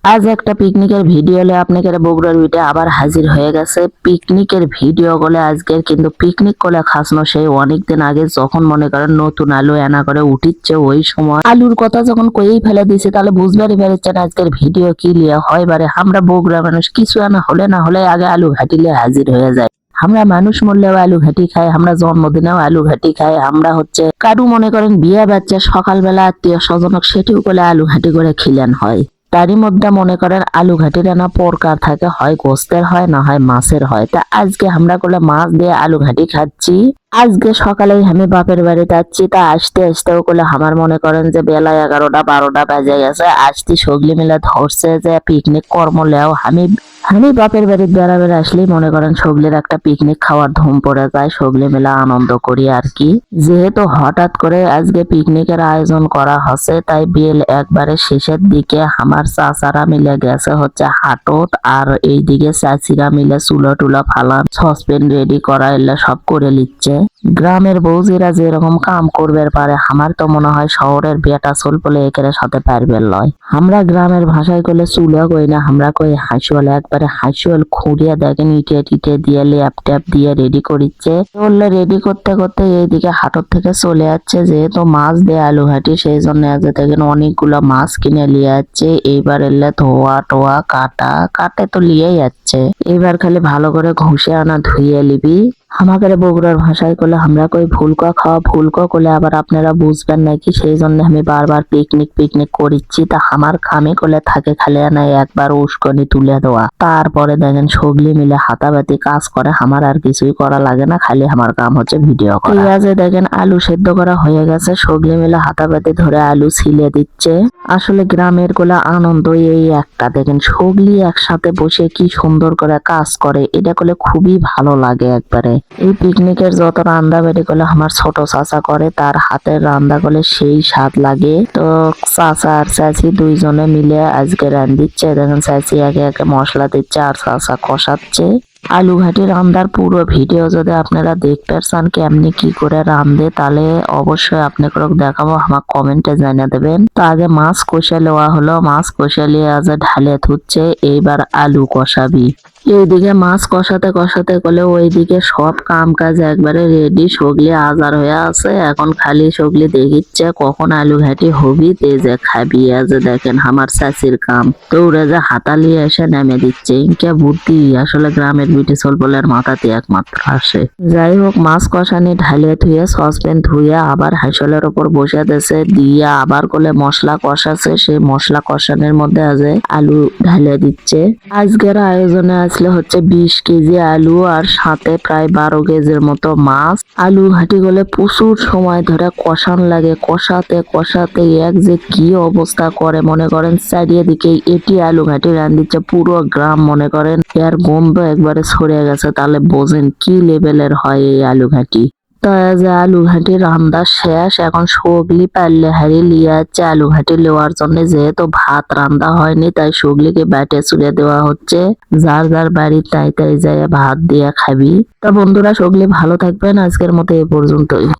আজ একটা পিকনিকের ভিডিও লে আপনাকে বগুড়ার ভিডিও আবার হাজির হয়ে গেছে। পিকনিকের ভিডিও গুলো আজকের কিন্তু পিকনিক করে খাসনো সেই অনেকদিন আগে যখন মনে করেন নতুন আলু এনা করে উঠিচ্ছে ওই সময় আলুর কথা যখন কয়েই ফেলে দিছে তাহলে বুঝবারই পেরেছেন আজকের ভিডিও কি লিয়া হয়। বারে আমরা বগুড়া মানুষ কিছু আনা হলে না হলে আগে আলু ঘাটিলে হাজির হয়ে যায়। আমরা মানুষ মরলেও আলু ঘাটি খাই, আমরা জন্মদিনেও আলু ঘাটি খাই, আমরা হচ্ছে কারু মনে করেন বিয়ে বাচ্চা সকালবেলা আত্মীয় স্বজনক সেটিও করে আলু ঘাটি করে খিলেন হয়। তারই মধ্যে মনে করেন আলু ঘাটি রান্না প্রকার থাকে, হয় গোস্তের হয় না হয় মাছের হয়। তা আজকে আমরা করলে মাছ দিয়ে আলু ঘাটি খাচ্ছি। আজকে সকালে আমি বাপের বাড়িতে যাচ্ছি, তা আসতে আসতেও করলে আমার মনে করেন যে বেলা 11টা 12টা বাজে গেছে। আসতে সগলি মিলে ধরছে যে পিকনিক কর্ম লেও আমি বাপের বাড়িতে বেড়াবেড়ে আসলেই মনে করেন সগলির একটা পিকনিক খাওয়ার ধুম পড়ে যায়, সগলি মিলে আনন্দ করি আর কি। যেহেতু হঠাৎ করে আজকে পিকনিকের আয়োজন করা হচ্ছে তাই বিয়েল একবারে শেষের দিকে আমার চাচারা মিলে গেছে হচ্ছে হাটত, আর এইদিকে চাচিরা মিলে চুলা টুলা ফালান সসপেন রেডি করা এলে সব করে নিচ্ছে। গ্রামের বৌজিরা যেরকম কাম করবে পারে আমার তো মনে হয় শহরের বেটা চল বলে একের সাথে পারবে লয়। আমরা গ্রামের ভাষায় কইলে চুলা কই না, আমরা কই হাঁসুয়াল। একবারে হাঁসুয়াল খুঁড়িয়ে দেখেন ইটে টিটে দিয়ে ল্যাপ ট্যাপ দিয়ে রেডি করিচ্ছে। বললে রেডি করতে করতে এইদিকে হাটর থেকে চলে যাচ্ছে, যেহেতু মাছ দিয়ে আলু ঘাটি সেই জন্য আজ দেখেন অনেকগুলো মাছ কিনে লিয়ে যাচ্ছে। এইবার এলে ধোয়া টোয়া কাটে তো লিয়েই যাচ্ছে। এবার খালি ভালো করে ঘষে আনা ধুইয়ে লিবি। আমাদের বগুড়ার ভাষায় করলে আমরা কই ফুলকা খাওয়া, ফুলকা করলে আবার আপনারা বুঝবেন নাকি, সেই জন্য আমি বারবার পিকনিক পিকনিক করিচ্ছি। তা আমার খামে করলে থাকে খালি আনা একবার উস্কনি তুলে দেওয়া, তারপরে দেখেন সগলি মিলে হাতাবাতি কাজ করে। আমার আর কিছুই করা লাগে না, খালি আমার কাম হচ্ছে ভিডিও করা। ঠিক আছে, দেখেন আলু সেদ্ধ করা হয়ে গেছে, সগলি মিলে হাতাবাতি ধরে আলু ছিলে দিচ্ছে। আসলে গ্রামের গুলা আনন্দ এই একটা, দেখেন সগলি একসাথে বসে কি সুন্দর করে কাজ করে, এটা করলে খুবই ভালো লাগে একবারে। এই পিকনিকের যত রান্না বেড়ি করলে আমার ছোট চাচা করে, তার হাতের রান্না করলে সেই স্বাদ লাগে। তো চাচা আর চাচি দুইজনে মিলে আজকে রান্ধিচ্ছে। দেখেন চাচি একে একে মশলা দিচ্ছে আর চাচা কষাচ্ছে। আলু ঘাটি রান্নার পুরো ভিডিও যদি আপনারা দেখতে চান কেমনি কি করে রান্ধে, তাহলে অবশ্যই আপনাকে দেখাবো, আমার কমেন্টে জানিয়ে দেবেন। তো আগে মাছ কষে নেওয়া হলো, মাছ কষে নিয়ে আজ ঢালে থুচ্ছে। এইবার আলু কষাবি। এইদিকে মাছ কষাতে কষাতে গেলে ওইদিকে সব কাম কাজ একবারে রেডি, সগলি আজার হয়ে আছে। এখন খালি সগলি দেখিচ্ছে কখন আলু ঘাটি হবি তেজে খাবি। আজ দেখেন আমার চাচির কাম দৌড়ে যে হাতালি এসে নেমে দিচ্ছে। ইনকে বুদ্ধি আসলে গ্রামের বিটি চল বলে মাথাতে একমাত্র আসে। যাই হোক, মাছ কষানি ঢালিয়ে ধুয়ে সসপেন ধুয়ে আবার হাঁসলের ওপর বসে দিয়েছে, দিয়ে আবার করলে মশলা কষাছে। সেই মশলা কষানোর মধ্যে আজ আলু ঢালিয়ে দিচ্ছে। আজকের আয়োজনে আসলে হচ্ছে 20 কেজি আলু আর সাথে প্রায় 12 কেজির মতো মাছ। আলু ঘাটি গলে প্রচুর সময় ধরে কষান লাগে, কষাতে কষাতে এক যে কি অবস্থা করে মনে করেন চারিদিকে এটি আলু ঘাটি রান্ধিচ্ছে। পুরো গ্রাম মনে করেন এর গন্ধ একবারে ছড়িয়ে গেছে, তাহলে বোঝেন কি লেভেলের হয় এই আলু ঘাটি। তা যে আলু ঘাটি রান্না শেষ, এখন সগলি পারলে হারি লিয়ে যাচ্ছে আলু ঘাটি নেওয়ার জন্য। যেহেতু ভাত রান্না হয়নি তাই সগলিকে ব্যাটে চুলে দেওয়া হচ্ছে, যার যার বাড়ি তাই তাই যায় ভাত দিয়ে খাবি। তা বন্ধুরা, সগলি ভালো থাকবেন, আজকের মতো এ পর্যন্তই।